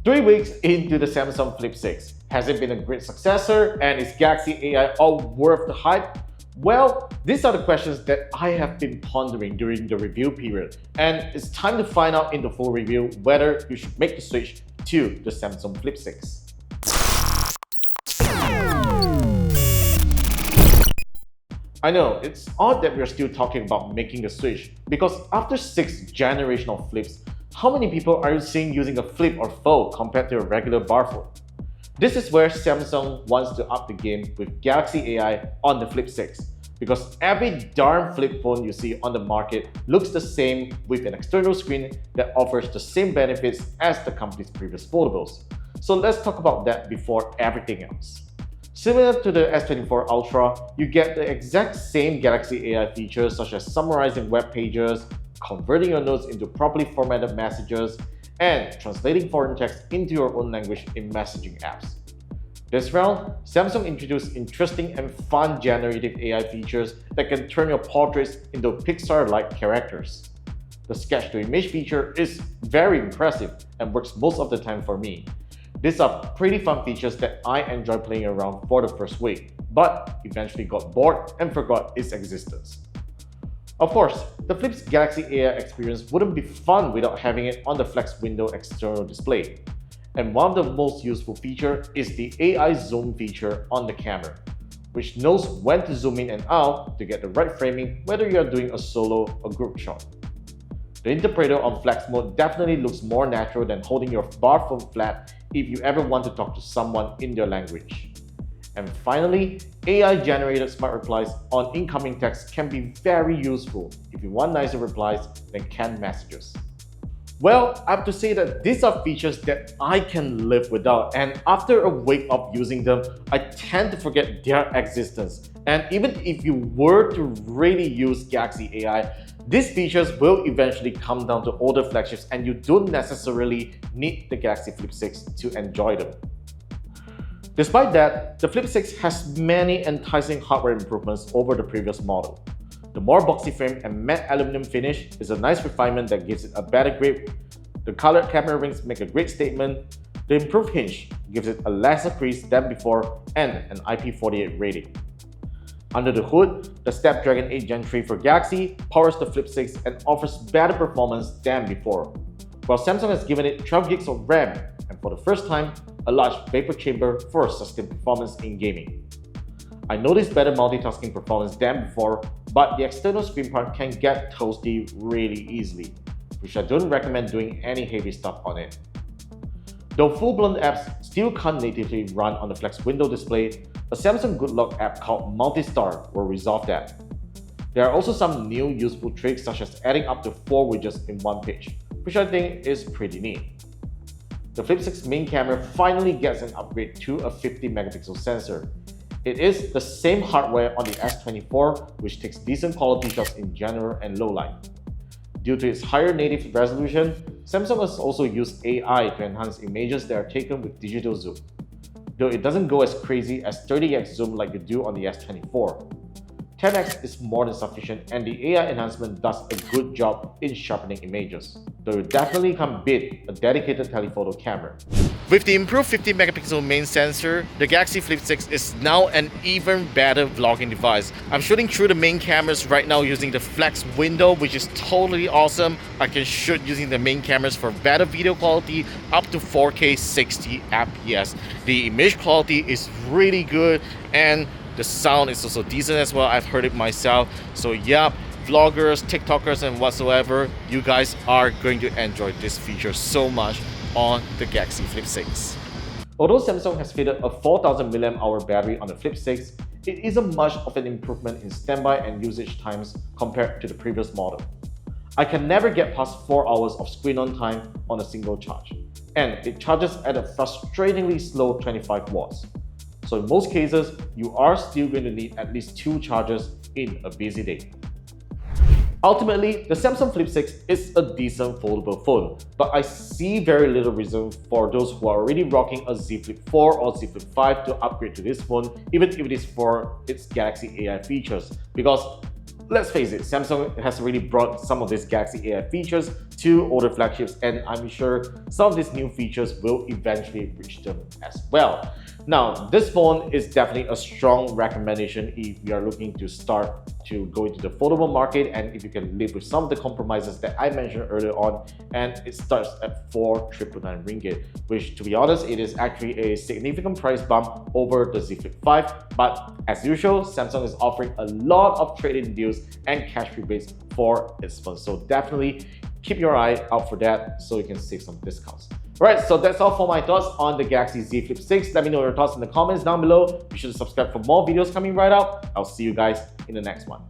3 weeks into the Samsung Flip 6, has it been a great successor, and is Galaxy AI all worth the hype? Well, these are the questions that I have been pondering during the review period, and it's time to find out in the full review whether you should make the switch to the Samsung Flip 6. I know, it's odd that we're still talking about making a switch, because after 6 generations of flips, how many people are you seeing using a flip or fold compared to a regular bar phone? This is where Samsung wants to up the game with Galaxy AI on the Flip 6, because every darn flip phone you see on the market looks the same with an external screen that offers the same benefits as the company's previous foldables. So let's talk about that before everything else. Similar to the S24 Ultra, you get the exact same Galaxy AI features such as summarizing web pages, converting your notes into properly formatted messages, and translating foreign text into your own language in messaging apps. This round, Samsung introduced interesting and fun generative AI features that can turn your portraits into Pixar-like characters. The sketch-to-image feature is very impressive and works most of the time for me. These are pretty fun features that I enjoyed playing around for the first week, but eventually got bored and forgot its existence. Of course, the Flip's Galaxy AI experience wouldn't be fun without having it on the Flex window external display. And one of the most useful features is the AI zoom feature on the camera, which knows when to zoom in and out to get the right framing whether you are doing a solo or group shot. The interpreter on Flex mode definitely looks more natural than holding your bar phone flat if you ever want to talk to someone in their language. And finally, AI-generated smart replies on incoming text can be very useful if you want nicer replies than canned messages. Well, I have to say that these are features that I can live without, and after a week of using them, I tend to forget their existence. And even if you were to really use Galaxy AI, these features will eventually come down to older flagships and you don't necessarily need the Galaxy Flip 6 to enjoy them. Despite that, the Flip 6 has many enticing hardware improvements over the previous model. The more boxy frame and matte aluminum finish is a nice refinement that gives it a better grip. The colored camera rings make a great statement. The improved hinge gives it a lesser crease than before and an IP48 rating. Under the hood, the Snapdragon 8 Gen 3 for Galaxy powers the Flip 6 and offers better performance than before, while Samsung has given it 12 GB of RAM and for the first time, a large vapor chamber for sustained performance in gaming. I noticed better multitasking performance than before, but the external screen part can get toasty really easily, which I don't recommend doing any heavy stuff on it. Though full-blown apps still can't natively run on the Flex window display, a Samsung Good Luck app called Multi-Star will resolve that. There are also some new useful tricks such as adding up to 4 widgets in one page, which I think is pretty neat. The Flip 6 main camera finally gets an upgrade to a 50-megapixel sensor. It is the same hardware on the S24, which takes decent quality shots in general and low light. Due to its higher native resolution, Samsung has also used AI to enhance images that are taken with digital zoom, though it doesn't go as crazy as 30x zoom like you do on the S24. 10x is more than sufficient and the AI enhancement does a good job in sharpening images, though it definitely can't beat a dedicated telephoto camera. With the improved 50-megapixel main sensor, the Galaxy Flip 6 is now an even better vlogging device. I'm shooting through the main cameras right now using the Flex window, which is totally awesome. I can shoot using the main cameras for better video quality up to 4K 60 FPS. The image quality is really good and the sound is also decent as well. I've heard it myself. So yeah, vloggers, TikTokers and whatsoever, you guys are going to enjoy this feature so much on the Galaxy Flip 6. Although Samsung has fitted a 4000 mAh battery on the Flip 6, it isn't much of an improvement in standby and usage times compared to the previous model. I can never get past 4 hours of screen on time on a single charge, and it charges at a frustratingly slow 25 watts. So in most cases, you are still going to need at least 2 chargers in a busy day. Ultimately, the Samsung Flip 6 is a decent foldable phone, but I see very little reason for those who are already rocking a Z Flip 4 or Z Flip 5 to upgrade to this phone, even if it is for its Galaxy AI features. Because let's face it, Samsung has already brought some of these Galaxy AI features to older flagships, and I'm sure some of these new features will eventually reach them as well. Now, this phone is definitely a strong recommendation if you are looking to start to go into the foldable market, and if you can live with some of the compromises that I mentioned earlier on. And it starts at 4,999 ringgit, which, to be honest, it is actually a significant price bump over the Z Flip 5. But as usual, Samsung is offering a lot of trade-in deals and cash rebates for its phone, so definitely keep your eye out for that so you can save some discounts. Alright, so that's all for my thoughts on the Galaxy Z Flip 6. Let me know your thoughts in the comments down below. Be sure to subscribe for more videos coming right up. I'll see you guys in the next one.